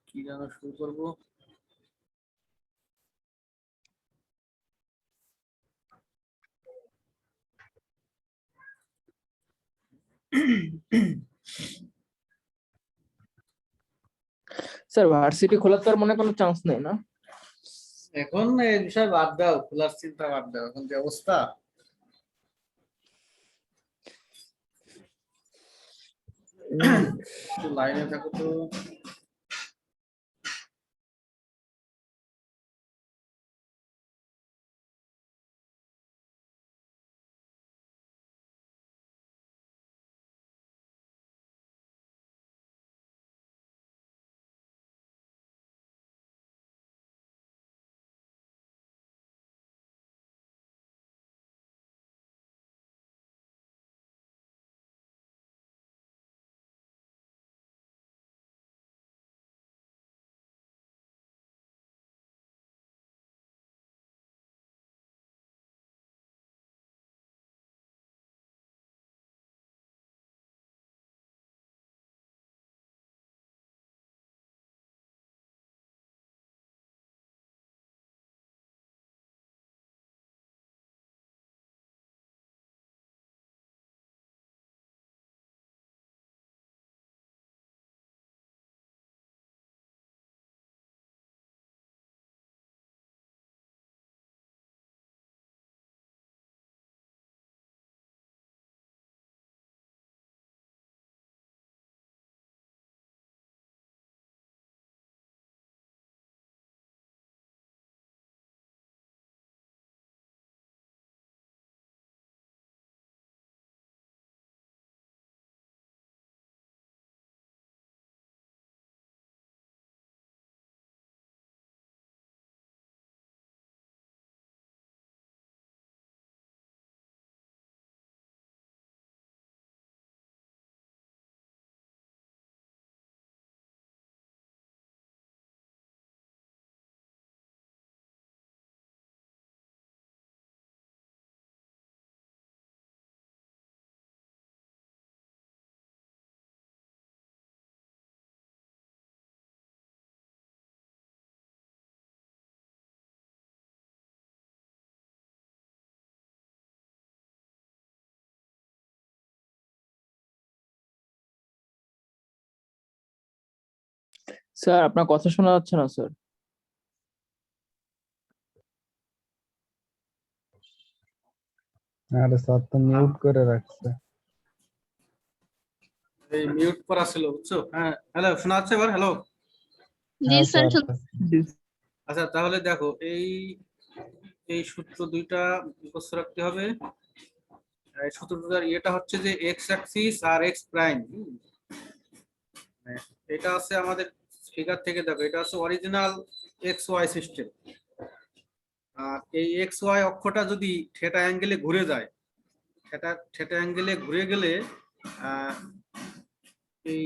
কি যেন শুরু করবো। স্যার ভার্সিটি খোলার তো আর মনে কোনো চান্স নেই না? এখন এই বিষয় বাদ দাও, খোলার চিন্তা বাদ দাও, এখন যে অবস্থা। একটু লাইনে থাকো তো। স্যার আপনার কথা শোনা যাচ্ছে না স্যার। আরে স্যার তো মিউট করে রাখছে। এই মিউট করা ছিল, বুঝছো? হ্যাঁ, হ্যালো, শোনা যাচ্ছে এবার? হ্যালো। জি হ্যাঁ স্যার। স্যার। আচ্ছা, তাহলে দেখো, এই এই সূত্র দুইটা মুখস্থ রাখতে হবে। এই সূত্রটার ইয়েটা হচ্ছে যে এক্স অ্যাক্সিস আর এক্স প্রাইম। এটা আছে আমাদের ফিগার থেকে, দেখো এটা আছে অরিজিনাল এক্স ওয়াই সিস্টেম। আর এই এক্স ওয়াই অক্ষটা যদি থিটা অ্যাঙ্গেলে ঘুরে যায়, থিটা অ্যাঙ্গেলে ঘুরে গেলে এই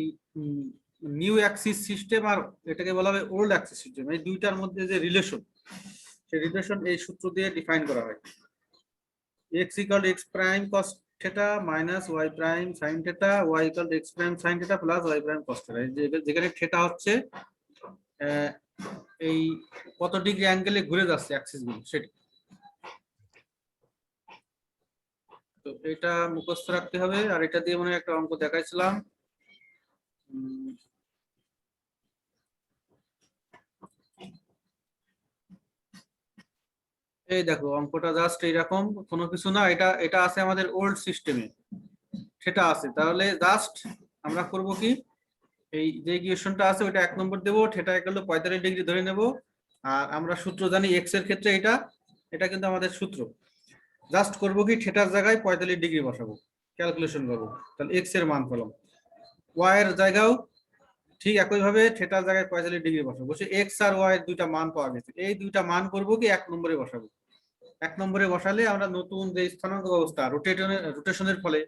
নিউ অ্যাক্সিস সিস্টেম আর এটাকে বলা হয় ওল্ড অ্যাক্সিস সিস্টেম, এই দুইটার মধ্যে যে রিলেশন, সেই রিলেশন এই সূত্র দিয়ে ডিফাইন করা হয়। X equal x prime cos theta minus y prime sine theta, y equal x prime sine theta plus y prime cos theta. যেখানে থিটা হচ্ছে এই কত ডিগ্রি অ্যাঙ্গেলে ঘুরে যাচ্ছে অ্যাক্সিস গুলো, সেটা। তো এটা মুখস্থ রাখতে হবে। আর এটা দিয়ে মনে হয় একটা অঙ্ক দেখাইছিলাম। এই দেখো অঙ্কটা জাস্ট এইরকম, কোনো কিছু না। এটা এটা আছে আমাদের ওল্ড সিস্টেমে, সেটা আছে। তাহলে জাস্ট আমরা করব কি, এই যে ইকুয়েশনটা আছে ওটা 1 নম্বর দেবো, থিটা ইকুয়াল টু 45 ডিগ্রি ধরে নেব। আর আমরা সূত্র জানি এক্স এর ক্ষেত্রে এটা এটা কিন্তু আমাদের সূত্র। জাস্ট করব কি, থিটার জায়গায় 45 ডিগ্রি বসাবো, ক্যালকুলেশন করব, তাহলে এক্স এর মান পেলাম। ওয়াই এর জায়গাও ঠিক একই ভাবে থিটার জায়গায় 45 ডিগ্রি বসাবো। বসে এক্স আর ওয়াই এর দুইটা মান পাওয়া গেছে, এই দুইটা মান করব কি 1 নম্বরে বসাবো। 1 নম্বরে বসালে আমরা নতুন যে স্থানাঙ্ক ব্যবস্থা রোটেশনের ফলে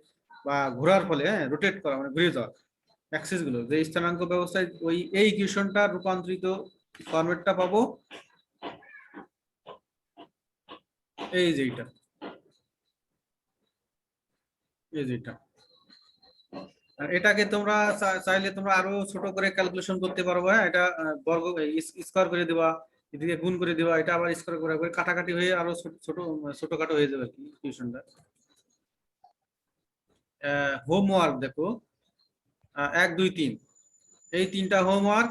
বা ঘোরার ফলে, রোটেট করা মানে ঘুরে যাওয়া অ্যাক্সিস গুলো, যে স্থানাঙ্ক ব্যবস্থায় ওই এই ইকুয়েশনটা রূপান্তরিত ফরম্যাটটা পাবো এই যেটা, এই যেটা। এটাকে তোমরা চাইলে তোমরা আরো ছোট করে ক্যালকুলেশন করতে পারবে। হ্যাঁ, এটা বর্গ স্কোয়ার করে দিবা, এদিকে গুণ করে দিবা, এটা আবার স্কোয়ার করে কাটাকাটি হয়ে আরো ছোট ছোট ছোটখাটো হয়ে যাবে কি টিউশনটা। হোমওয়ার্ক দেখো 1 2 3, এই 3টা হোমওয়ার্ক।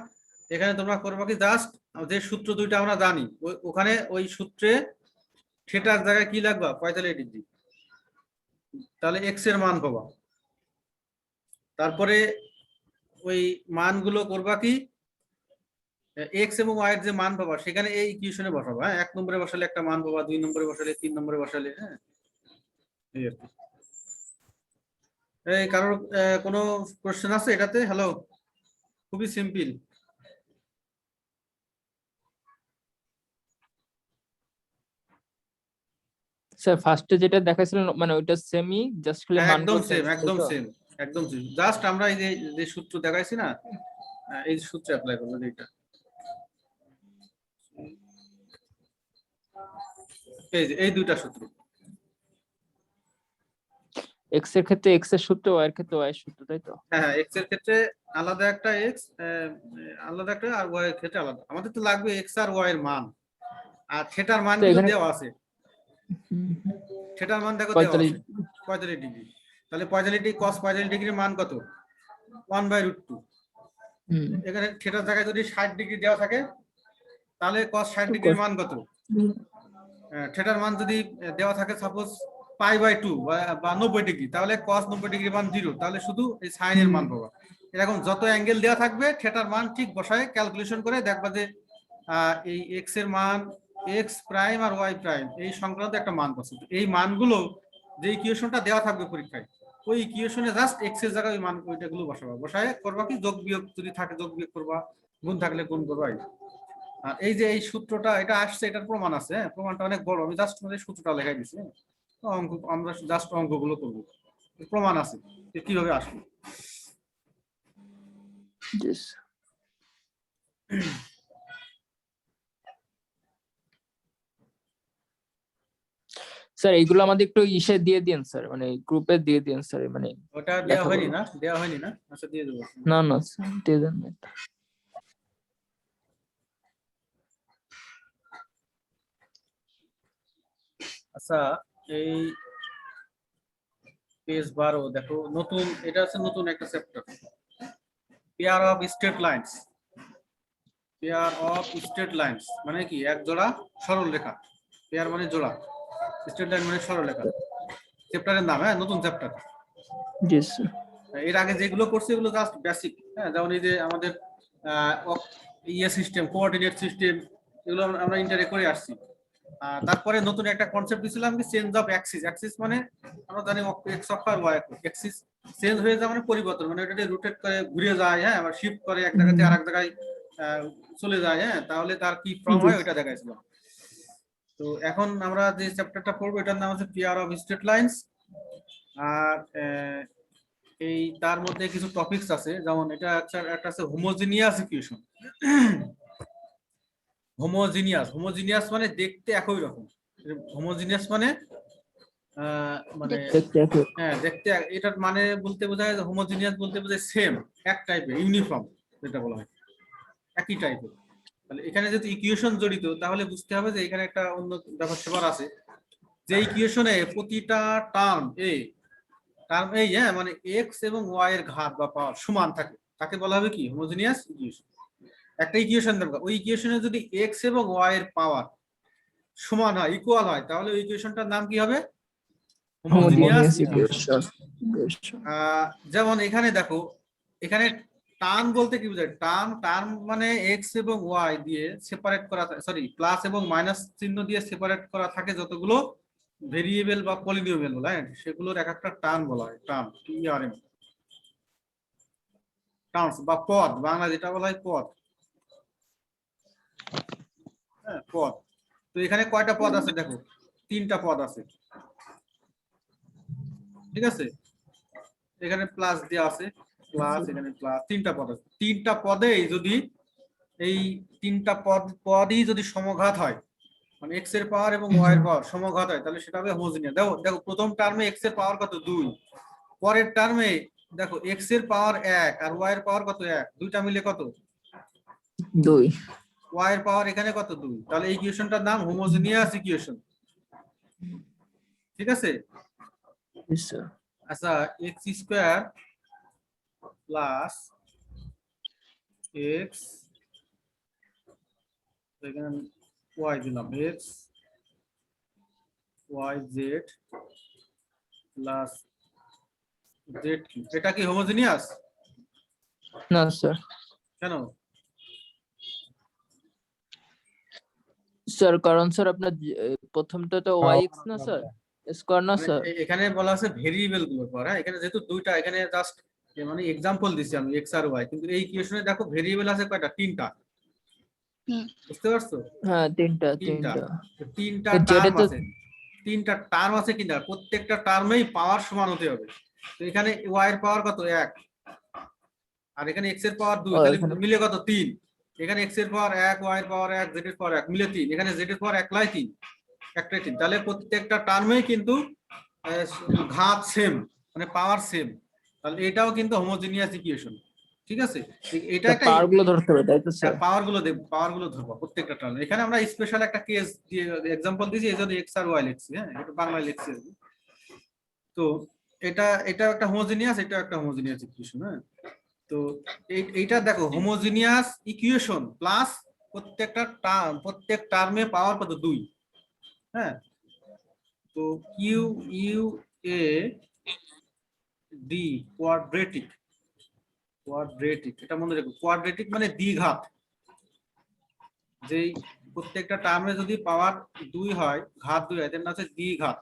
এখানে তোমরা করবে কি জাস্ট যে সূত্র দুইটা আমরা জানি ওখানে ওই সূত্রে থিটার জায়গায় কি লাগবা 45 ডিগ্রি, তাহলে এক্স এর মান পাবা। তারপরে ওই মানগুলো করবা কি এক্স এবং ওয়াই এর যে মান পাবা সেখানে এই ইকুয়েশনে বসাবা। হ্যাঁ, 1 নম্বরে বসালে একটা মান পাবা, 2 নম্বরে বসালে, 3 নম্বরে বসালে। হ্যাঁ, এই আর কি। এই কারোর কোনো কোশ্চেন আছে এটাতে? হ্যালো, খুবই সিম্পল। স্যার ফার্স্টে যেটা দেখাইছিলেন মানে ওইটা সেমই, জাস্ট খালি একদম মানগুলো সেম, চেঞ্জ একদম করতে। সেম, একদম সেম। জাস্ট আমরা এই যে যে সূত্র দেখাইছি না, এই সূত্রে অ্যাপ্লাই করবো এইটা। এই যে এই দুইটা সূত্র। এক্স এর ক্ষেত্রে এক্স এর সূত্র, ওয়াই এর ক্ষেত্রে ওয়াই এর সূত্র, তাই তো? হ্যাঁ, এক্স এর ক্ষেত্রে আলাদা একটা এক্স, আলাদা একটা, আর ওয়াই এর ক্ষেত্রে আলাদা। আমাদের তো লাগবে এক্স আর ওয়াই এর মান, আর থিটার মান তো কিন্তু এখানে দেওয়া আছে। থিটার মান দেখো দেওয়া 45। আছে 45 ডিগ্রি। তাহলে 45 ডিগ্রি cos 45 ডিগ্রির মান কত? 1/√2। এখানে থিটার জায়গায় যদি 60 ডিগ্রি দেওয়া থাকে তাহলে cos 60 ডিগ্রির মান কত? থিটার মান যদি দেওয়া থাকে সাপোজ π/2 বা 90 ডিগ্রি, তাহলে cos 90 ডিগ্রি মান 0, তাহলে শুধু এই sin এর মান পাবা। এরকম যত অ্যাঙ্গেল দেওয়া থাকবে থিটার মান ঠিক বসায় ক্যালকুলেশন করে দেখবা যে এই x এর মান x প্রাইম আর y প্রাইম এই সংক্রান্ত একটা মান পাচ্ছে। এই মানগুলো যে ইকুয়েশনটা দেওয়া থাকবে পরীক্ষায়, ওই ইকুয়েশনে জাস্ট x এর জায়গায় ওই মান ওইটাগুলো বসাবা, বসায় করবা কি যোগ বিয়োগ, যদি থাকে যোগ বিয়োগ করবা, গুণ থাকলে গুণ করবা। আর এই যে এই সূত্রটা এটা আসছে, এটার প্রমাণ আছে। হ্যাঁ, প্রমাণটা অনেক বড়, আমি জাস্ট মানে সূত্রটা লেখাই দিছি। অঙ্ক আমরা জাস্ট অঙ্কগুলো করবো, প্রমাণ আছে কিভাবে আসবে। স্যার এইগুলো আমাদের একটু ইসে দিয়ে দিন স্যার, মানে গ্রুপে দিয়ে দিন স্যার, মানে ওটা দেওয়া হয়নি না, দেওয়া হয়নি না? আচ্ছা, দিয়ে দেবো। না না স্যার দিয়ে দেন না। আচ্ছা, এই পেজ 12 দেখো, নতুন, এটা আছে নতুন একটা chapter, pair of straight lines. Pair of straight lines মানে কি? এক জোড়া সরল রেখা। পেয়ার মানে জোড়া, স্ট্রেট লাইন মানে সরল রেখা। চ্যাপ্টারের নাম, হ্যাঁ, নতুন চ্যাপ্টার। জি স্যার। এর আগে যেগুলো করছে এগুলো জাস্ট বেসিক। হ্যাঁ, যেমন এই যে আমাদের ইয়ে সিস্টেম, কোঅর্ডিনেট সিস্টেম, এগুলো আমরা ইন্টারে করে আসছি। তারপরে নতুন একটা কনসেপ্ট দিয়েছিলাম কি চেঞ্জ অফ অ্যাক্সিস। অ্যাক্সিস মানে আমরা জানি এক্স অক্ষ আর ওয়াই অক্ষ। অ্যাক্সিস চেঞ্জ হয়ে যায় মানে পরিবর্তন, মানে এটা রোটেট করে ঘুরে যায়। হ্যাঁ, আবার শিফট করে এক জায়গা থেকে আরেক জায়গায় চলে যায়। হ্যাঁ, তাহলে তার কি ফর্ম হয় ওইটা দেখাইছিলাম। তো এখন আমরা যে চ্যাপ্টারটা পড়বো এটার নাম হচ্ছে পেয়ার অফ স্ট্রেট লাইনস। আর এই তার মধ্যে কিছু টপিকস আছে, যেমন এটা একটা আছে হোমোজিনিয়াস ইকুয়েশন। হোমোজিনিয়াস মানে দেখতে একই রকম। হোমোজিনিয়াস মানে মানে হ্যাঁ, দেখতে, এটার মানে বলতে বোঝায়, হোমোজিনিয়াস বলতে বোঝায় সেম, এক টাইপের, ইউনিফর্ম যেটা বলা হয়, একই টাইপের। তাহলে এখানে যদি ইকুয়েশন জড়িত তাহলে বুঝতে হবে যে এখানে একটা অন্য ব্যাপার স্যাপার আছে, যে ইকুয়েশনে প্রতিটা টার্ম এই, হ্যাঁ, মানে এক্স এবং ওয়াই এর ঘাত বা পাওয়ার সমান থাকে, তাকে বলা হবে কি? Homogeneous equation. একটা ইকুয়েশন দরকার, ওই ইকুয়েশনে যদি এক্স এবং ওয়াই এর পাওয়ার সমান হয়, ইকুয়াল হয়, তাহলে ওই ইকুয়েশনটার নাম কি হবে? Homogeneous equation. যেমন এখানে দেখো, এখানে টার্ম বলতে কি বোঝায়? টার্ম মানে এক্স এবং ওয়াই দিয়ে সেপারেট করা, সরি, প্লাস এবং মাইনাস চিহ্ন দিয়ে সেপারেট করা থাকে যতগুলো ভেরিয়েবল বা পলিনোমিয়াল বলা হয়, সেগুলোর এক একটা টার্ম বলা হয়। টার্ম, টিআরএম, টার্মস বা পদ, বাংলা যেটা বলা হয় পদ। হ্যাঁ, পদ। তো এখানে কয়টা পদ আছে দেখো, 3টা পদ আছে। ঠিক আছে, এখানে প্লাস দেওয়া আছে, প্লাস, এখানে প্লাস, 3টা পদ আছে। 3টা পদে যদি এই 3টা পদই যদি সমঘাত হয়, মানে এক্স এর পাওয়ার এবং ওয়াই এর পাওয়ার সমঘাত হয়, তাহলে সেটা হবে হোমোজিনিয়াস। দেখো দেখো, প্রথম টার্মে এক্স এর পাওয়ার কত? 2, পরের টার্মে দেখো এক্স এর পাওয়ার 1 আর ওয়াই এর পাওয়ার কত 1, দুইটা মিলে কত 2। ওয়াই এর পাওয়ার এখানে কত 2, তাহলে এই ইকুয়েশনটার নাম হোমোজেনিয়াস ইকুয়েশন। ঠিক আছে। Yes, sir. আচ্ছা এক্স স্কয়ার প্লাস এক্স, এখানে ওয়াই দিলাম, x y z plus z q, এটা কি হোমোজেনিয়াস? না স্যার। কেন? স্যার কারণ স্যার আপনার প্রথমটা তো yx না স্যার, স্কয়ার না স্যার। এখানে বলা আছে ভেরিয়েবল গুলোর পর, হ্যাঁ এখানে যেহেতু দুইটা, এখানে জাস্ট মানে এক্সাম্পল দিছি আমি এক্স আর ওয়াই, কিন্তু এই ইকুয়েশনে দেখো ভেরিয়েবল আছে কয়টা, তিনটা। বুঝতে পারছো? হ্যাঁ তিনটা। তিনটা তো টার্ম যেটা তো- আছে, তিনটা টার্ম আছে কিনা, প্রত্যেকটা টার্মেই পাওয়ার সমান হতে হবে। তো এখানে ওয়াই এর পাওয়ার কত 1, আর এখানে এক্স এর পাওয়ার 2, তাহলে এখানে- মিলে কত 3। এখানে এক্স এর পাওয়ার 1, ওয়াই এর পাওয়ার 1, জেড এর পাওয়ার 1, মিলে 3। এখানে জেড এর পাওয়ার 1 লাই 3, একটাই 3। তাহলে প্রত্যেকটা টার্মেই কিন্তু ঘাত সেম, মানে পাওয়ার সেম। তাহলে এটাও কিন্তু হোমোজেনিয়াস ইকুয়েশন। ঠিক আছে, এটা একটা পাওয়ার গুলো ধরতে হবে তাই তো স্যার? পাওয়ার গুলো ধরবো প্রত্যেকটা টার্ম। এখানে আমরা স্পেশাল একটা কেস দিয়ে এক্সাম্পল দিয়েছি, এই জন্য এক্স আর ওয়াই লিখছি, হ্যাঁ এটা বাংলায় লিখছি আর কি। তো এটা একটা হোমোজেনিয়াস, এটা একটা হোমোজেনিয়াস ইকুয়েশন। হ্যাঁ, তো এইটা দেখো হোমোজেনিয়াস ইকুয়েশন প্লাস প্রত্যেক টার্মে পাওয়ার কত 2। হ্যাঁ, তো q u a d quadratic, এটা মনে রাখো, কোয়াড্রেটিক মানে দ্বিঘাত। যেই প্রত্যেকটা টার্মে যদি পাওয়ার 2 হয়, ঘাত 2 হয়, এর নাম হচ্ছে দ্বিঘাত।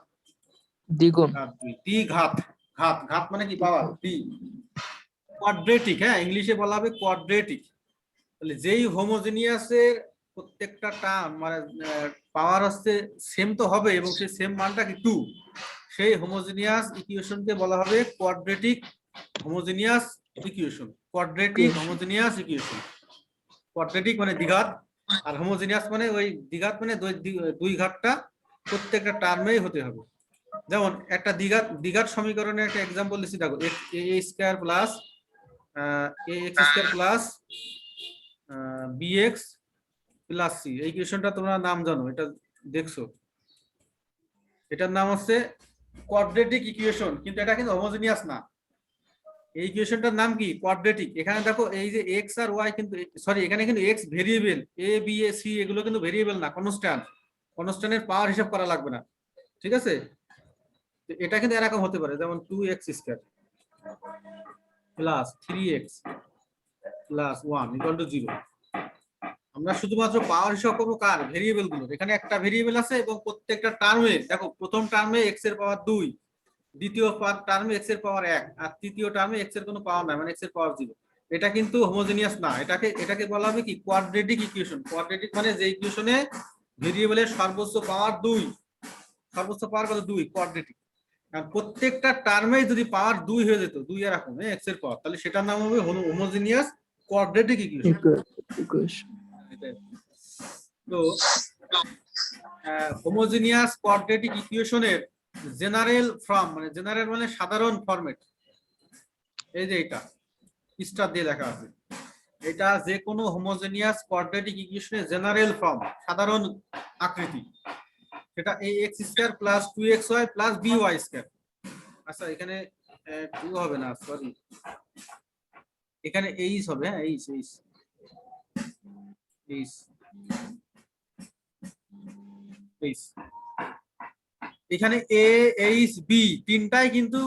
দ্বিগুণ। দ্বিঘাত, ঘাত মানে কি পাওয়ার দ্বি, কোয়াড্রেটিক। হ্যাঁ, ইংলিশে বলা হবে কোয়াড্রেটিক। তাহলে যেই হোমোজেনিয়াসের প্রত্যেকটা টার্ম মানে পাওয়ার হচ্ছে সেম তো হবে, এবং সেই সেম মানটা কি 2, সেই হোমোজেনিয়াস ইকুয়েশনকে বলা হবে quadratic homogeneous equation. Quadratic homogeneous equation. Quadratic মানে দ্বিঘাত, আর হোমোজেনিয়াস মানে ওই দ্বিঘাত মানে দুই ঘাতটা প্রত্যেকটা টার্মেই হতে হবে। যেমন একটা দ্বিঘাত সমীকরণের একটা এক্সাম্পল দিচ্ছি, দেখো a square plus a x square plus bx plus c, এই ইকুয়েশনটা তোমরা নাম জানো, এটা দেখছো, এটার নাম হচ্ছে কোয়াড্রেটিক ইকুয়েশন, কিন্তু এটা কিন্তু হোমোজেনিয়াস না। এই ইকুয়েশনটার নাম কি, কোয়াড্রেটিক। এখানে দেখো এই যে এক্স আর ওয়াই কিন্তু, সরি এখানে কিন্তু x variable, a b a c এগুলো কিন্তু ভেরিয়েবল না, কনস্ট্যান্টের পাওয়ার হিসাব করা লাগবে না। ঠিক আছে, এটা কিন্তু এরকম হতে পারে, যেমন 2x square plus 3x plus 1 equal to 0। আমরা শুধুমাত্র পাওয়ার হিসাব করবো কার, ভেরিয়েবল গুলো। এখানে একটা ভেরিয়েবল আছে এবং প্রত্যেকটা টার্মে দেখো, প্রথম টার্মে x এর পাওয়ার 2, দ্বিতীয় টার্মে x এর পাওয়ার 1, আর তৃতীয় টার্মে x এর কোনো পাওয়ার নাই, মানে x এর পাওয়ার 0। এটা কিন্তু হোমোজেনিয়াস না, এটাকে বলা হবে কি, কোয়াড্রেটিক ইকুয়েশন। কোয়াড্রেটিক মানে যে ইকুয়েশনে ভেরিয়েবলের সর্বোচ্চ পাওয়ার 2, সর্বোচ্চ পাওয়ার কত 2, কোয়াড্রেটিক। কারণ প্রত্যেকটা টার্মেই যদি পাওয়ার 2 হয়ে যেত, 2 এরকম x এর পাওয়ার, তাহলে সেটার নাম হবে হোমোজেনিয়াস কোয়াড্রেটিক ইকুয়েশন। তো হোমোজেনিয়াস কোয়াড্রেটিক ইকুয়েশনের জেনারেল ফর্ম, মানে জেনারেল মানে সাধারণ ফরম্যাট, এই যে এটা স্টার দিয়ে লেখা আছে, এটা যে কোনো হোমোজেনিয়াস কোয়াড্রেটিক ইকুয়েশনের জেনারেল ফর্ম, সাধারণ আকৃতি, সেটা ax square plus 2xy plus by square. আচ্ছা এখানে 2 হবে না, সরি, এখানে এইচ হবে। হ্যাঁ, এইচ এখানে এ এইচ বি তিনটাই কিন্তু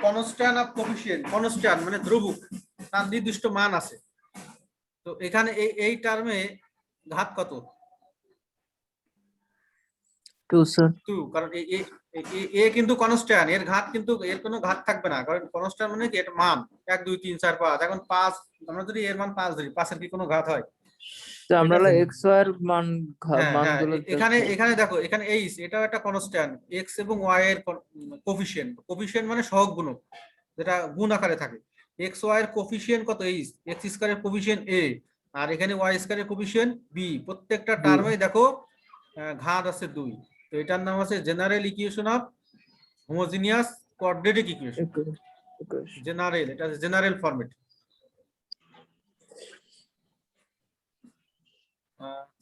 কনস্ট্যান্ট অফ কোফিশিয়েন্ট, কনস্ট্যান্ট মানে ধ্রুবক, তার নির্দিষ্ট মান আছে। তো এখানে এই টার্মে ঘাত কত, 2 স্যার। 2, কারণ এ কিন্তু কনস্ট্যান্ট, এর ঘাত কিন্তু, এর কোনো ঘাত থাকবে না, কারণ কনস্ট্যান্ট মানে কি, এর মান 1 2 3 4 5। এখন 5, আমরা যদি এর মান 5 ধরি, 5 এর কি কোনো ঘাত হয়? তো আমরা x y এর মানগুলো এখানে দেখো, এখানে এইচ, এটাও একটা কনস্ট্যান্ট, এক্স এবং ওয়াই এর কোফিশিয়েন্ট মানে সহগ গুণক, যেটা গুণ আকারে থাকে। এক্স ওয়াই এর কোফিশিয়েন্ট কত, এইচ, এক্স স্কয়ারের কোফিশিয়েন্ট এ, আর এখানে ওয়াই স্কয়ারের কোফিশিয়েন্ট বি। প্রত্যেকটা টার্মে দেখো ঘাত আছে 2। তো এটার নাম আছে general equation of homogeneous quadratic equation. General, এটা জেনারেল ফরম্যাট।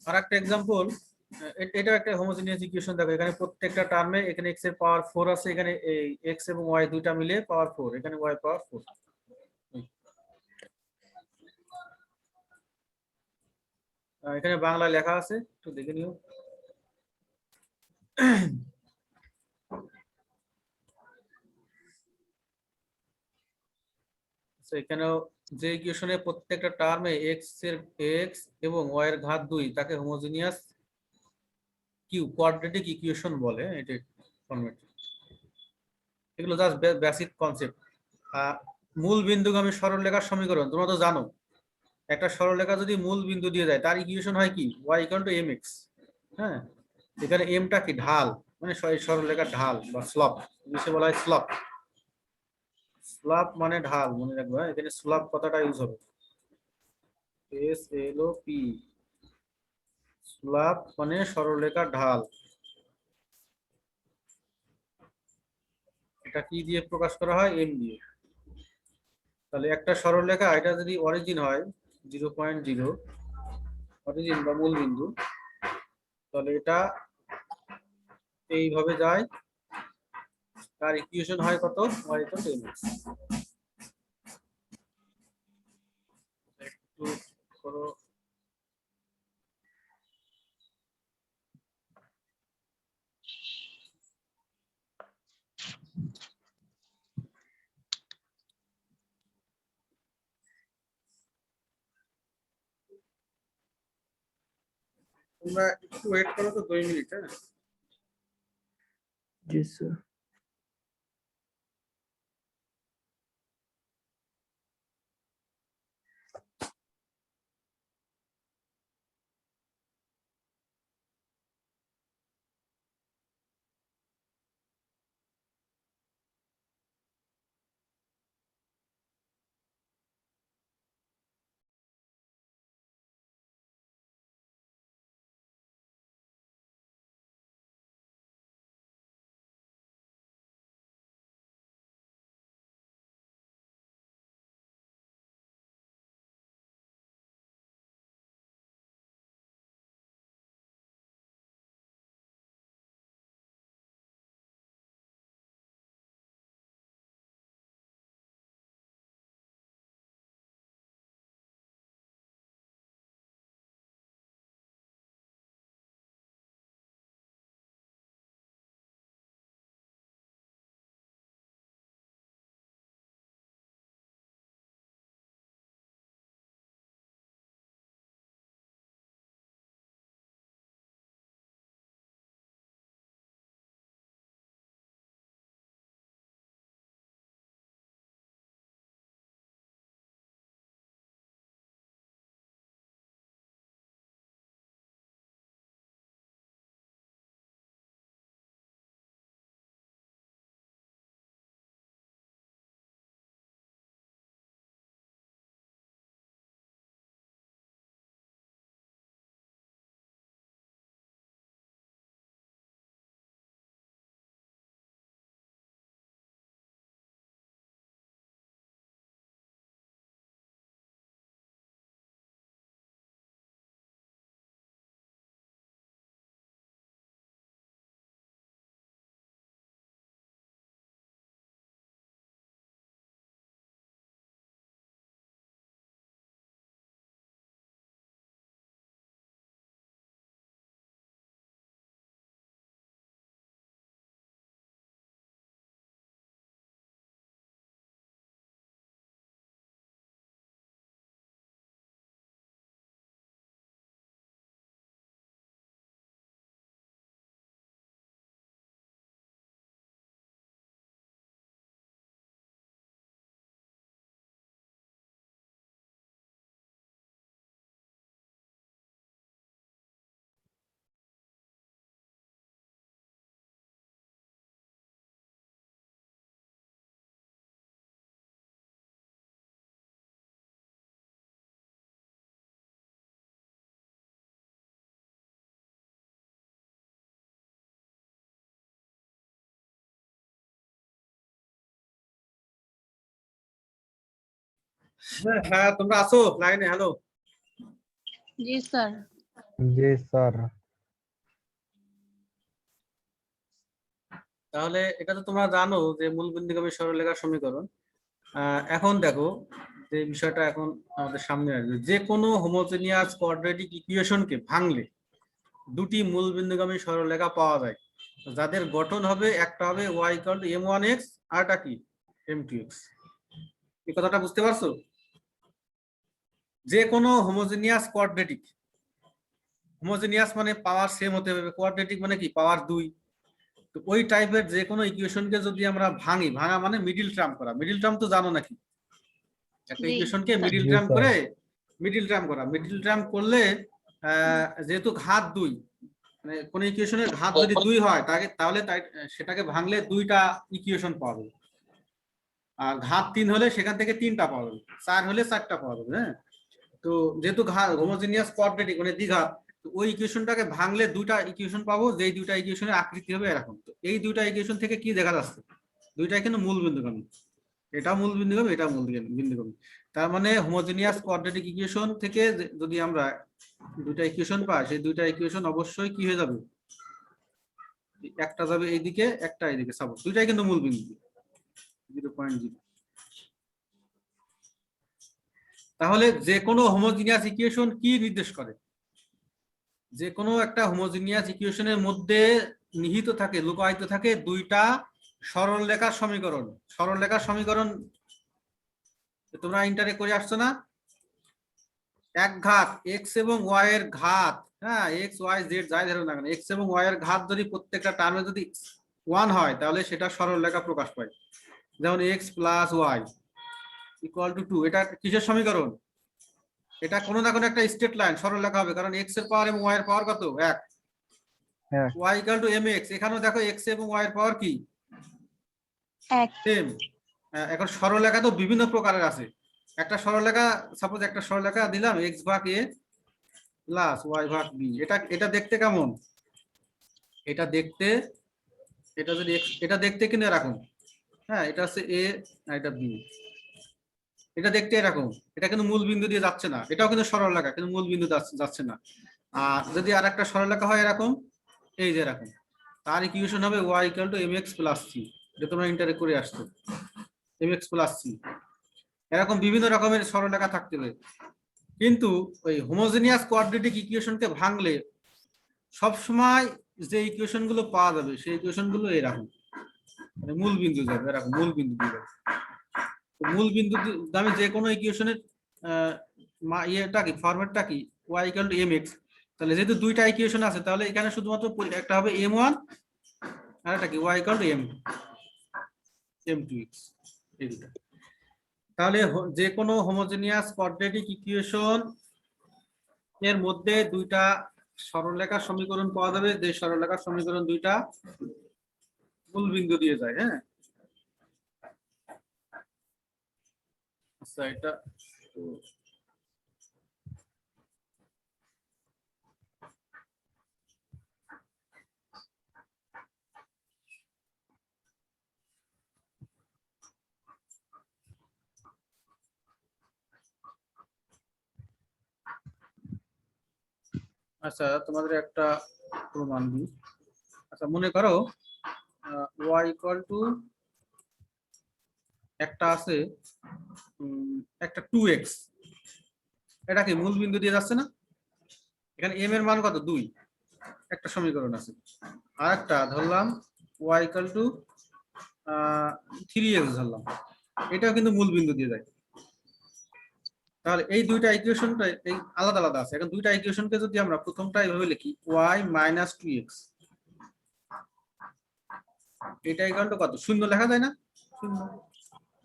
আরেকটা এক্সাম্পল, এটা একটা হোমোজেনিয়াস ইকুয়েশন। দেখো এখানে প্রত্যেকটা টার্মে এখানে x এর পাওয়ার 4 আছে, এখানে এই x এবং y দুইটা মিলে পাওয়ার 4, এখানে y পাওয়ার 4। এখানে বাংলা লেখা আছে, একটু দেখে নিও। তো এখানেও যে ইকুয়েশনে প্রত্যেকটা টার্মে x এবং y এর ঘাত 2, তাকে হোমোজেনিয়াস কোয়াড্রেটিক ইকুয়েশন বলে। এটা ফরম্যাট, এগুলো জাস্ট বেসিক কনসেপ্ট। মূল বিন্দুগামী সরলরেখার সমীকরণ তোমরা তো জানো, একটা সরলরেখা যদি মূল বিন্দু দিয়ে যায় তার ইকুয়েশন হয় কি, y = mx। হ্যাঁ, এখানে এমটা কি, ঢাল, মানে সরলরেখার ঢাল বা স্লপ, ইংলিশে বলা হয় স্লপ। স্লপ মানে ঢাল, মনে রাখবা এখানে স্লপ কথাটা ইউজ হবে, SLOP। স্লপ মানে সরলরেখার ঢাল। এটা কি দিয়ে প্রকাশ করা হয়, m দিয়ে। তাহলে একটা সরলরেখা, এটা যদি অরিজিন হয় 0.0, অরিজিন বা মূল বিন্দু, তাহলে এটা এইভাবে যায়, তার ইকুয়েশন হয় কত, y = mx। একটু করো। তোমরা একটু ওয়েট করো তো 2 মিনিট, হ্যাঁ। জি স্যার। হ্যাঁ তোমরা আছো লাইনে? হ্যালো, জি স্যার। जी सर। তাহলে এটা তো তোমরা জানো যে মূল বিন্দুগামী সরলরেখার সমীকরণ। এখন দেখো যে বিষয়টা এখন আমাদের সামনে আসবে, যে কোনো হোমোজেনিয়াস কোয়াড্রেটিক ইকুয়েশনকে ভাঙলে দুটি মূল বিন্দুগামী সরলরেখা পাওয়া যায়, যাদের গঠন হবে, একটা হবে y = m1x, আরটা কি m2x। এই কথাটা বুঝতে পারছো? যে কোনো হোমোজেনিয়াস কোয়াড্রেটিক, হোমোজেনিয়াস মানে পাওয়ার সেম হতে হবে, কোয়াড্রেটিক মানে কি পাওয়ার 2। তো ওই টাইপের যে কোনো ইকুয়েশনকে যদি আমরা ভাঙি, ভাঙা মানে মিডিল টার্ম করা। মিডিল টার্ম তো জানো নাকি? একটা জি, ইকুয়েশনকে মিডিল জি, টার্ম স্যার। করে, মিডিল টার্ম করা। মিডিল টার্ম করলে যেহেতু ঘাত 2, মানে কোন ইকুয়েশনের ঘাত যদি 2 হয় তাহলে সেটাকে ভাঙলে দুইটা ইকুয়েশন পাওয়া যাবে। আর ঘাত 3 হলে সেখান থেকে তিনটা পাওয়া যাবে, 4 হলে চারটা পাওয়া যাবে। হ্যাঁ, তো যেহেতু হোমোজেনিয়াস কোয়াড্রেটিক মানে দ্বিঘাত, তো ওই ইকুয়েশনটাকে ভাঙলে দুইটা ইকুয়েশন পাবো, যেই দুইটা ইকুয়েশনের আকৃতি হবে এরকম। তো এই দুইটা ইকুয়েশন থেকে কি দেখা যাচ্ছে? দুইটাই কিন্তু মূল বিন্দুগামী। এটা মূল বিন্দুগামী, এটা মূল বিন্দুগামী। তার মানে হোমোজেনিয়াস কোয়াড্রেটিক ইকুয়েশন থেকে যদি আমরা দুইটা ইকুয়েশন পাই, সেই দুইটা ইকুয়েশন অবশ্যই কি হয়ে যাবে? একটা যাবে এইদিকে, একটা এইদিকে। সাপোজ দুইটাই কিন্তু মূল বিন্দু 0.0। তাহলে যে কোনো হোমোজেনিয়াস ইকুয়েশন কি নির্দেশ করে? যে কোনো একটা হোমোজেনিয়াস ইকুয়েশনের মধ্যে নিহিত থাকে, লুকায়িত থাকে দুইটা সরলরেখার সমীকরণ। সরলরেখার সমীকরণ তোমরা ইন্টারে করে আসছো না? এক ঘাত এক্স এবং ওয়াই এর ঘাত, হ্যাঁ এক্স ওয়াই জেড যাই ধরো না কেন, এক্স এবং ওয়াই এর ঘাত যদি প্রত্যেকটা টার্মে যদি 1 হয়, তাহলে সেটা সরলরেখা প্রকাশ পায়। যেমন x plus y equal to 2, এটা কিসের সমীকরণ? এটা কোনো না কোনো একটা স্ট্রেট লাইন সরলরেখা হবে, কারণ এক্স এর পাওয়ার এবং ওয়াই এর পাওয়ার কত? 1। হ্যাঁ। ওয়াই ইকুয়াল টু mx, এখানেও দেখো এক্স এবং ওয়াই এর পাওয়ার কি? এক। সেম। এখন সরলরেখা তো বিভিন্ন প্রকারের আছে। একটা সরলরেখা, সাপোজ একটা সরলরেখা দিলাম এক্স ভাগ এ প্লাস ওয়াই ভাগ বি। এটা দেখতে কেমন? এটা দেখতে, এটা যদি এটা দেখতে কিন্তু এরকম, হ্যাঁ এটা হচ্ছে এ আর এটা বি। এটা দেখতে এরকম, এটা কিন্তু মূল বিন্দু দিয়ে যাচ্ছে না। এটাও কিন্তু সরলরেখা, কিন্তু মূল বিন্দু যাচ্ছে না। আর যদি আর একটা সরলরেখা হয় এরকম, এই যে এরকম, তার ইকুয়েশন হবে y = mx + c। এটা তোমরা ইন্টারে করে আসছো, mx + c। এরকম বিভিন্ন রকমের সরলরেখা থাকতে পারে, কিন্তু ওই হোমোজেনিয়াস কোয়াড্রেটিক ইকুয়েশনকে ভাঙলে সবসময় যে ইকুয়েশন গুলো পাওয়া যাবে, সেই ইকুয়েশন গুলো এরকম, মানে মূল বিন্দু যাবে এরকম, মূল বিন্দু দিয়ে যাবে। মূল বিন্দু দামে যে কোনো ইকুয়েশনের ইয়েটা কি, ফরম্যাটটা কি? y = mx। তাহলে যেহেতু দুইটা ইকুয়েশন আছে, তাহলে এখানে শুধুমাত্র একটা হবে m1 আর একটা কি y = m2x, এই দুটো। তাহলে যে কোনো হোমোজেনিয়াস কোয়াড্রেটিক ইকুয়েশন এর মধ্যে দুইটা সরলরেখার সমীকরণ পাওয়া যাবে, যে সরলরেখার সমীকরণ দুইটা মূল বিন্দু দিয়ে যায়। হ্যাঁ, আচ্ছা এটা আচ্ছা তোমাদের একটা প্রমাণ দিই। আচ্ছা মনে করো y = একটা আছে একটা 2x, এটা কি মূল বিন্দু দিয়ে যাচ্ছে না? এখানে m এর মান কত? 2। একটা সমীকরণ আছে। আর একটা ধরলাম y = 3x ধরলাম, এটাও কিন্তু মূল বিন্দু দিয়ে যায়। তাহলে এই দুইটা ইকুয়েশনটা এই আলাদা আলাদা আছে। এখন দুইটা ইকুয়েশনকে যদি আমরা প্রথমটা এইভাবে লিখি y - 2x, এটা ইকুয়াল টু কত? 0 লেখা যায় না? 0।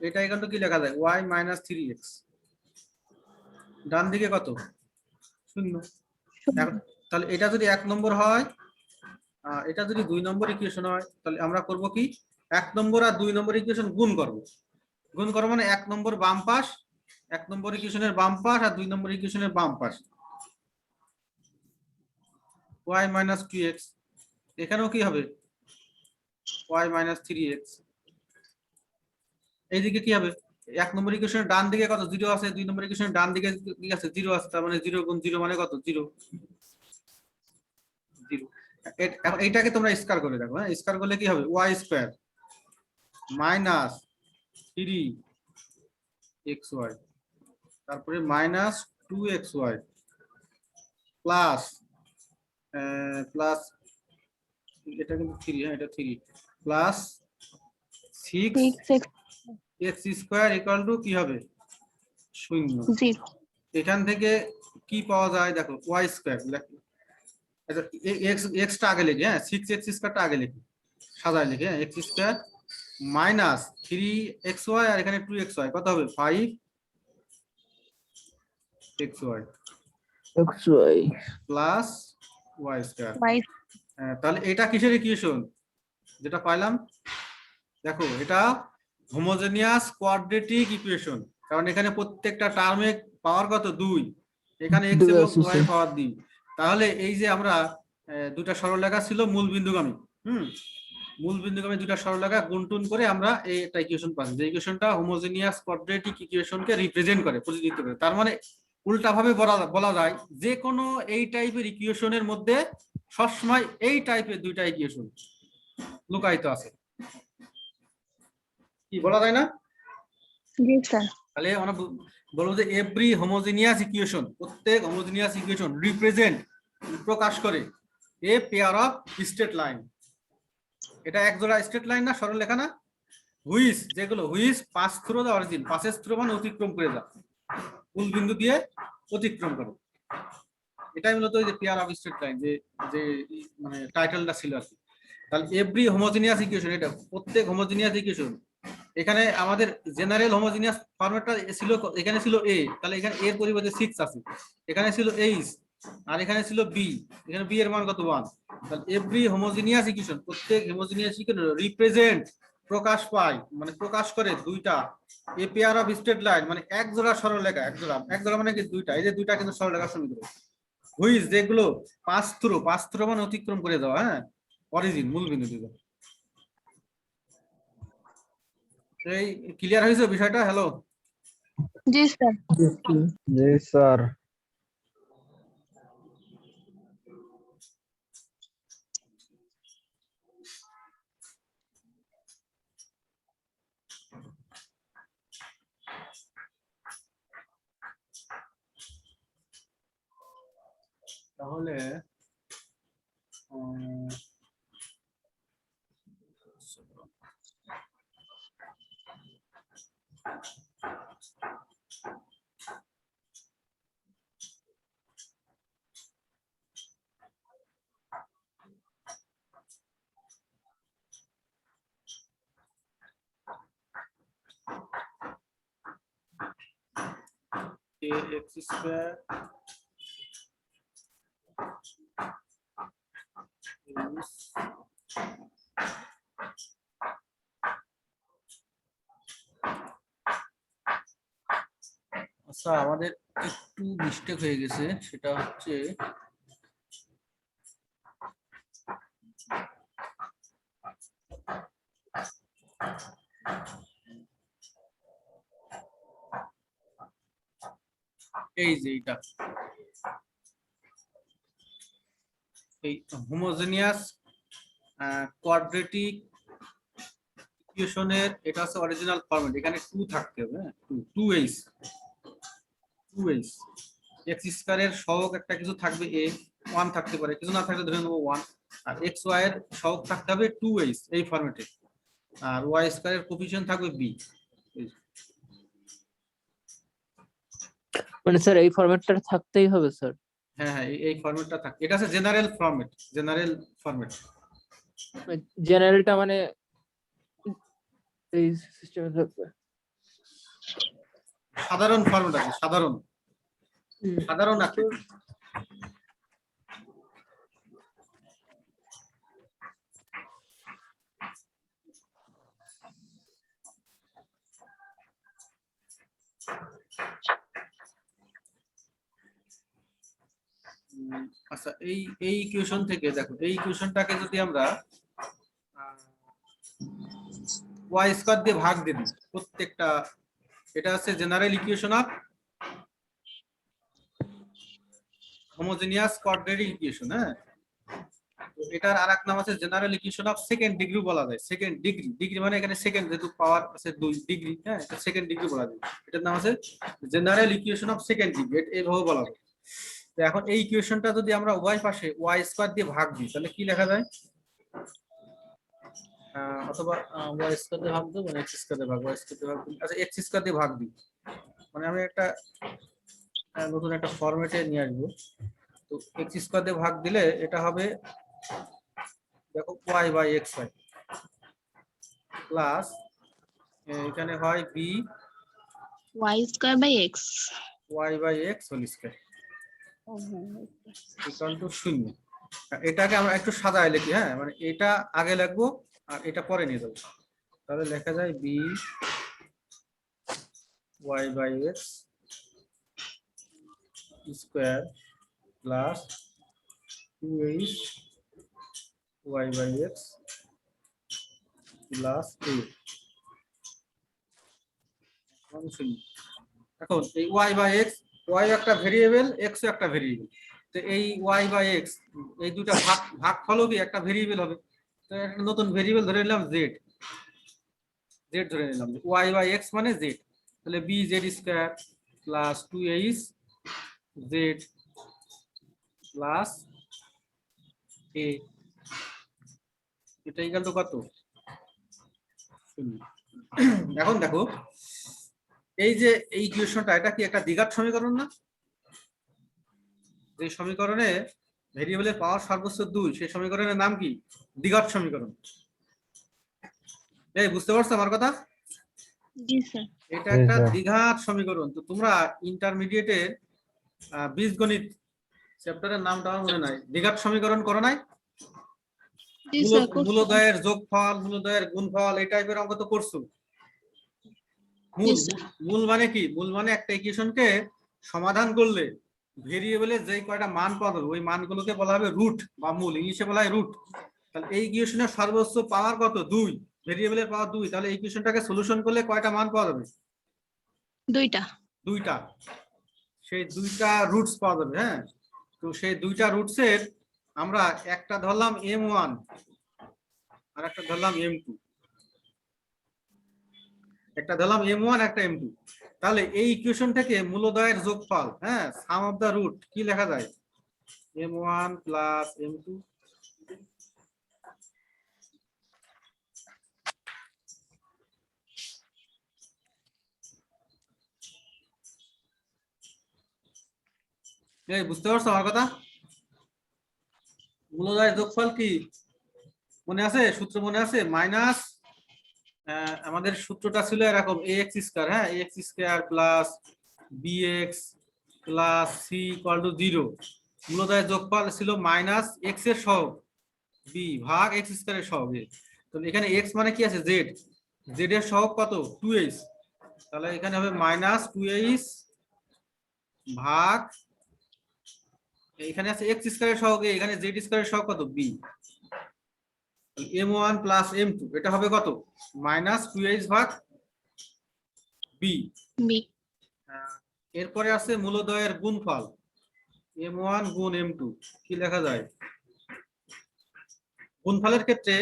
এটা ইকুয়াল টু কি লেখা যায়? y - 3x। ডান দিকে কত? 0। তাহলে এটা যদি 1 নম্বর হয়, এটা যদি 2 নম্বর ইকুয়েশন হয়, তাহলে আমরা করব কি? 1 নম্বর আর 2 নম্বর ইকুয়েশন গুণ করব। গুণ করব মানে 1 নম্বর বাম পাশ, 1 নম্বর ইকুয়েশনের বাম পাশ আর 2 নম্বর ইকুয়েশনের বাম পাশ। y - 2x, এখানেও কি হবে? y - 3x। এইদিকে কি হবে? এক নম্বর ইকুয়েশনের ডান দিকে কত 0 আছে, 2 নম্বর ইকুয়েশনের ডান দিকে কি আছে 0 আছে, তার মানে 0 গুণ 0 মানে কত 0 0। এখন এইটাকে তোমরা স্কয়ার করে দেখো, হ্যাঁ স্কয়ার করলে কি হবে y স্কয়ার মাইনাস 3xy তারপরে মাইনাস 2xy প্লাস প্লাস এটা কিন্তু 3, হ্যাঁ এটা 3 plus 6x square equal two কি হবে 0। 0 এখান থেকে কি পাওয়া যায় দেখো y স্কয়ার, আচ্ছা x টা আগে লিখি, হ্যাঁ 6x স্কয়ারটা আগে লিখি, সাজায় লিখি, হ্যাঁ x স্কয়ার মাইনাস 3xy আর এখানে 2xy কত হবে 5xy xy plus y square. y তাহলে এটা কিসের ইকুয়েশন যেটা পাইলাম, দেখো এটা হোমোজেনিয়াস কোয়াড্রেটিক ইকুয়েশন, কারণ এখানে প্রত্যেকটা টার্মে পাওয়ার কত 2, এখানে x এবং y এর পাওয়ার 2। তাহলে এই যে আমরা দুটা সরলরেখা ছিল মূল বিন্দুগামী, মূল বিন্দুগামী দুটা সরলরেখা গুণটুন করে আমরা এই একটা ইকুয়েশন পাচ্ছি, যে ইকুয়েশনটা হোমোজেনিয়াস কোয়াড্রেটিক ইকুয়েশনকে রিপ্রেজেন্ট করে, প্রতিনিধিত্ব করে। তার মানে উল্টা ভাবে বলা যায় যে কোনো এই টাইপের ইকুয়েশনের মধ্যে সবসময় এই টাইপের দুইটা ইকুয়েশন লুকায়িত আছে, কি বলা যায় না? জি স্যার তাহলে আমরা বলবো যে এভরি হোমোজেনিয়াস ইকুয়েশন, প্রত্যেক হোমোজেনিয়াস ইকুয়েশন রিপ্রেজেন্ট প্রকাশ করে a pair of straight line. এটা এক জোড়া স্ট্রেট লাইন না, সরলরেখা না, হুইচ যেগুলো which pass through the origin, passes through মানে অতিক্রম করে যা, মূল বিন্দু দিয়ে অতিক্রম করে। এটাই মূলত যে পেয়ার অফ স্ট্রেট লাইন যে যে মানে টাইটেলটা ছিল আর কি। তাহলে এভরি হোমোজেনিয়াস ইকুয়েশন, এটা প্রত্যেক হোমোজেনিয়াস ইকুয়েশন, এখানে আমাদের জেনারেল হোমোজেনিয়াস ফরম্যাটটা ছিল, এখানে ছিল a, তাহলে এখানে a এর পরিবর্তে 6 আছে, এখানে ছিল h আর এখানে ছিল b, এখানে b এর মান কত 1। তাহলে এভরি হোমোজেনিয়াস ইকুয়েশন, প্রত্যেক হোমোজেনিয়াস ইকুয়েশন রিপ্রেজেন্ট প্রকাশ পায় মানে প্রকাশ করে দুইটা a pair of straight line, মানে এক জোড়া সরলরেখা, এক জোড়া মানে কি দুইটা, এই যে দুইটা কিন্তু সরলরেখা সমীকরণ, হুইচ যেগুলো পাস থ্রু মানে অতিক্রম করে যাওয়া, হ্যাঁ অরিজিন মূল বিন্দু থেকে। এই ক্লিয়ার হয়েছে বিষয়টা? হ্যালো জি স্যার জি স্যার। তাহলে ax স্কয়ার আচ্ছা আমাদের একটু মিস্টেক হয়ে গেছে, সেটা হচ্ছে এই যে এটা এই হোমোজেনিয়াস কোয়াড্রেটিক ইকুয়েশনের এটা হচ্ছে অরিজিনাল ফরম্যাট, এখানে 2 থাকতে হবে, হ্যাঁ 2h x স্কয়ারের সহগ একটা কিছু থাকবে a, 1 থাকতে পারে, কিছু না থাকলে ধরে নেব 1, আর xy এর সহগ থাকতে হবে 2h এই ফরম্যাটে, আর y স্কয়ারের কোফিশিয়েন্ট থাকবে b। মানে স্যার এই ফরম্যাটটা থাকতেই হবে স্যার? হ্যাঁ হ্যাঁ এই ফরম্যাটটা থাকে, এটা আছে জেনারেল ফরম্যাট। জেনারেলটা মানে এই সিস্টেমে থাকবে? সাধারণ ফরম্যাট আছে, সাধারণ আছে। আচ্ছা এই ইকুয়েশন থেকে দেখো, এই ইকুয়েশনটাকে যদি আমরা y স্কয়ার দিয়ে ভাগ দিয়ে দিই, প্রত্যেকটা এটা হচ্ছে general equation of homogeneous quadratic equation. হ্যাঁ, তো এটার আরেক নাম আছে general equation of second degree বলা যায়। সেকেন্ড ডিগ্রি, ডিগ্রি মানে এখানে সেকেন্ড, যেহেতু পাওয়ার আছে 2 ডিগ্রি, হ্যাঁ, এটা সেকেন্ড ডিগ্রি বলা যায়। এটার নাম আছে general equation of second degree, এইভাবে বলা হয়। তো এখন এই ইকুয়েশনটা যদি আমরা উভয় পাশে y স্কয়ার দিয়ে ভাগ দিই তাহলে কি লেখা যায়? অথবা y স্কয়ার দিয়ে ভাগ দেব, মানে x স্কয়ার দিয়ে ভাগ, y স্কয়ার দিয়ে ভাগ দিই, আচ্ছা x স্কয়ার দিয়ে ভাগ দিই, মানে আমি একটা নতুন একটা ফরম্যাটে নিয়ে আসবো। তো x স্কয়ার দিয়ে ভাগ দিলে এটা হবে, দেখো y বাই x হয় প্লাস এখানে হয় b y square by x. y by x whole square equal to 0। এটাকে আমরা একটু সাজায় লিখি, হ্যাঁ, মানে এটা আগে লিখবো আর এটা পরে নিয়ে যাবো। তাহলে লেখা যায় b y by x square plus 2h y by x plus a। এখন এই y বাই x, y একটা ভেরিয়েবল, x ও একটা ভেরিয়েবল। তো এই y বাই x এই দুটো ভাগ ফলও কি একটা ভেরিয়েবল হবে। তো একটা নতুন ভেরিয়েবল ধরে নিলাম z, ধরে নিলাম y বাই x মানে z। তাহলে bz square plus 2h z plus a, এটা ইকুয়াল টু কত? 0। এখন দেখো এই যে এই ইকুয়েশনটা, এটা কি একটা দ্বিঘাত সমীকরণ না? যে সমীকরণে ভেরিয়েবলের পাওয়ার সর্বোচ্চ 2, সেই সমীকরণের নাম কি? দ্বিঘাত সমীকরণ। এই বুঝতে পারছো আমার কথা? জি স্যার। এটা জি, একটা স্যার। দ্বিঘাত সমীকরণ। তো তোমরা ইন্টারমিডিয়েটের বীজগণিত চ্যাপ্টারের নামটা আমার মনে নাই, দ্বিঘাত সমীকরণ করো নাই? জি স্যার, মূলদয়ের যোগফল, মূলদয়ের গুণফল, এই টাইপের অঙ্ক তো করছো। মূল মানে কি? মূল মানে একটা ইকুয়েশনকে সমাধান করলে ভেরিয়েবলের যে কয়টা মান পাওয়া যাবে ওই মানগুলোকে বলা হবে রুট বা মূল, ইংলিশে বলা হয় রুট। তাহলে এই ইকুয়েশনের সর্বোচ্চ পাওয়ার কত? 2, ভেরিয়েবলের পাওয়ার 2। তাহলে এই ইকুয়েশনটাকে সলিউশন করলে কয়টা মান পাওয়া যাবে? 2টা। সেই 2টা রুটস পাওয়া যাবে। হ্যাঁ, তো সেই 2টা রুটসের আমরা একটা ধরলাম m1 আর একটা ধরলাম m2, একটা ধরলাম m1 একটা m2। তাহলে এই ইকুয়েশন থেকে মূলদয়ের যোগফল, হ্যাঁ, সাম অফ দা রুট কি লেখা যায়? m1 plus m2। এই বুঝতে পারছো আমার কথা? মূলদয়ের যোগফল কি মনে আছে? সূত্র মনে আছে? মাইনাস, আমাদের সূত্রটা ছিল এরকম ax স্কয়ার, হ্যাঁ, ax square plus bx plus c equal to 0। মূলদয়ের যোগফল ছিল মাইনাস x এর সহগ b ভাগ x স্কয়ারের সহগ a। তো এখানে x মানে কি আছে? z, z এর সহগ কত? 2h। তাহলে এখানে হবে মাইনাস 2h ভাগ, এখানে আছে x স্কয়ারের সহগ a, এখানে z স্কয়ারের সহগ কত? b। m1 প্লাস m2 এটা হবে কত? মাইনাস 2h ভাগ b। এরপরে আছে মূলদয়ের গুণফল m1 গুণ m2, কি লেখা যায়? গুণফলের ক্ষেত্রে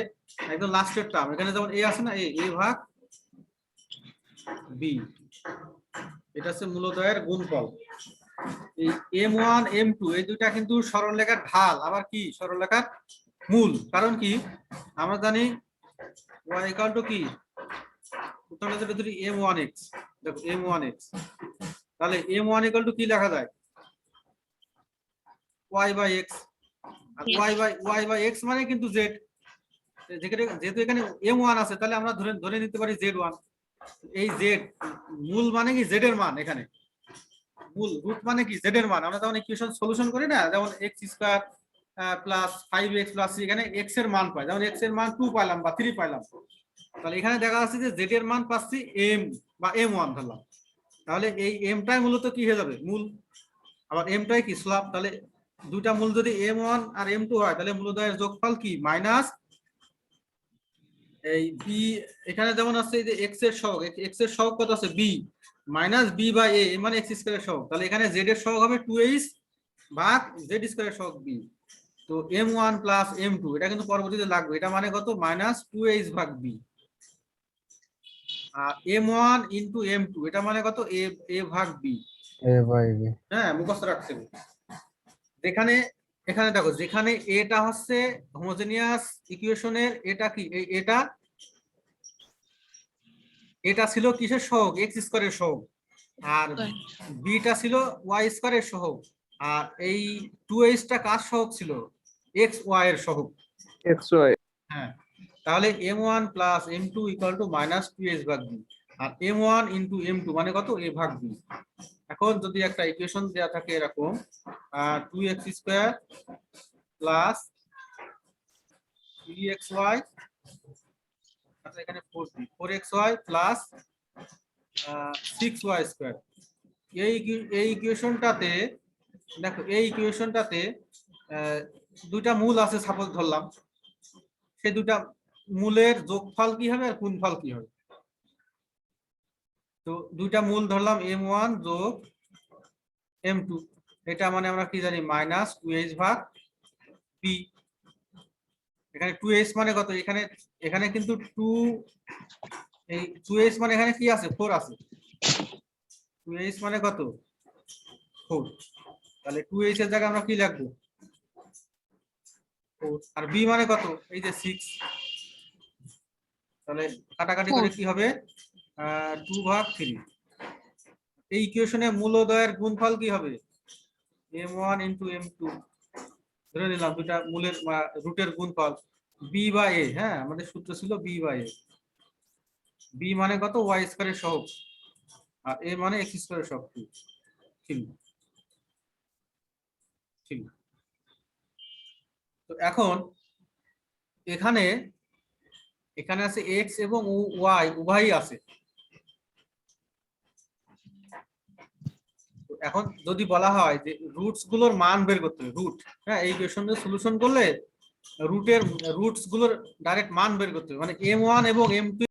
একদম লাস্টের টার্ম, এখানে যেমন a আছে না, a ভাগ b, এটা হচ্ছে মূলদয়ের গুণফল। এই m1 m2 এই দুইটা কিন্তু সরলরেখার ঢাল, আবার কি সরলরেখার মূল। কারণ কি আমরা জানি y ইকুয়াল টু কি, উত্তরটা যেটা ধরি m1x, দেখো m1x, তাহলে m1 ইকুয়াল টু কি লেখা যায়? y by x। আর y বাই x মানে কিন্তু z, যেহেতু এখানে m1 আছে তাহলে আমরা ধরে নিতে পারি z1। এই z মূল মানে কি? z এর মান। এখানে মূল রুট মানে কি? z এর মান। আমরা যখন ইকুয়েশন সলিউশন করি না, যেমন x square plus 5x plus c, এখানে x এর মান পাই, যেমন x এর মান 2 পাইলাম বা 3 পাইলাম। তাহলে এখানে দেখা যাচ্ছে যে z এর মান পাচ্ছি m বা m1 ধরলাম। তাহলে এই mটাই মূলত কি হয়ে যাবে? মূল। আবার mটাই কি? স্ল্যাব। তাহলে দুইটা মূল যদি m1 আর m2 হয় তাহলে মূলদয়ের যোগফল কি? মাইনাস এই বি এখানে যেমন আছে এই যে এক্স এর সহগ, এক্স এর সহগ কত আছে বি মাইনাস বি বাই এ মানে এক্স স্কয়ারের সহগ, তাহলে এখানে জেড এর সহগ হবে 2h ভাগ জেড স্কয়ারের সহগ বি। তো m1 প্লাস m2 এটা কিন্তু পরবর্তীতে লাগবে, এটা মানে কত মাইনাস 2h ভাগ বি। আর m1 ইনটু m2 এটা মানে কত a a ভাগ বি। A by B. হ্যাঁ মুখস্থ রাখতে হবে। যেখানে এখানে দেখো যেখানে এটা হচ্ছে হোমোজেনিয়াস ইকুয়েশনের এটা কি এটা এটা ছিল কিসের সহগ এক্স স্কয়ারের সহগ, আর বিটা ছিল ওয়াই স্কয়ারের সহগ, আর এই 2h টা কার সহগ ছিল এক্স ওয়াই এর সহগ। xy হ্যাঁ তাহলে m1 plus m2 equal to minus 2h ভাগ b, আর m1 ইনটু m2 মানে কত a ভাগ b। এখন যদি একটা ইকুয়েশন দেয়া থাকে এরকম 2x স্কয়ার প্লাস 3xy, আচ্ছা এখানে 4xy প্লাস 6y স্কয়ার, এই ইকুয়েশনটাতে দেখো এই ইকুয়েশনটাতে দুইটা মূল আছে সাপোজ ধরলাম, সেই দুটা মূলের যোগফল কি হবে আর গুণফল কি হবে। তো দুইটা মূল ধরলাম m1 যোগ m2, এটা মানে আমরা কি জানি মাইনাস 2h ভাগ b। এখানে 2h মানে কত, এখানে এখানে কিন্তু 2 এই 2h মানে এখানে কি আছে 4 আছে, 2h মানে কত 4, তাহলে 2h এর জায়গায় আমরা কি লিখবো 4, আর b মানে কত এই যে 6, তাহলে কাটাকাটি করে কি হবে 2 ভাগ 3। এই ইকুয়েশনে মূলোদয়ের গুণফল কি হবে m1 ইনটু m2, ধরে নিলাম দুইটা মূলের রুটের গুণফল b বাই a। হ্যাঁ আমাদের সূত্র ছিল b বাই a, b মানে কত y স্কয়ারের সহগ আর a মানে x স্কয়ারের সহগ। ঠিক ঠিক। তো এখন এখানে এখানে আছে x এবং y উভয়ই আছে। এখন যদি বলা হয় যে রুটস গুলোর মান বের করতে হবে, রুট, হ্যাঁ এই ইকুয়েশনের সলিউশন করলে রুটের রুটস গুলোর ডাইরেক্ট মান বের করতে হবে, মানে m1 এবং m2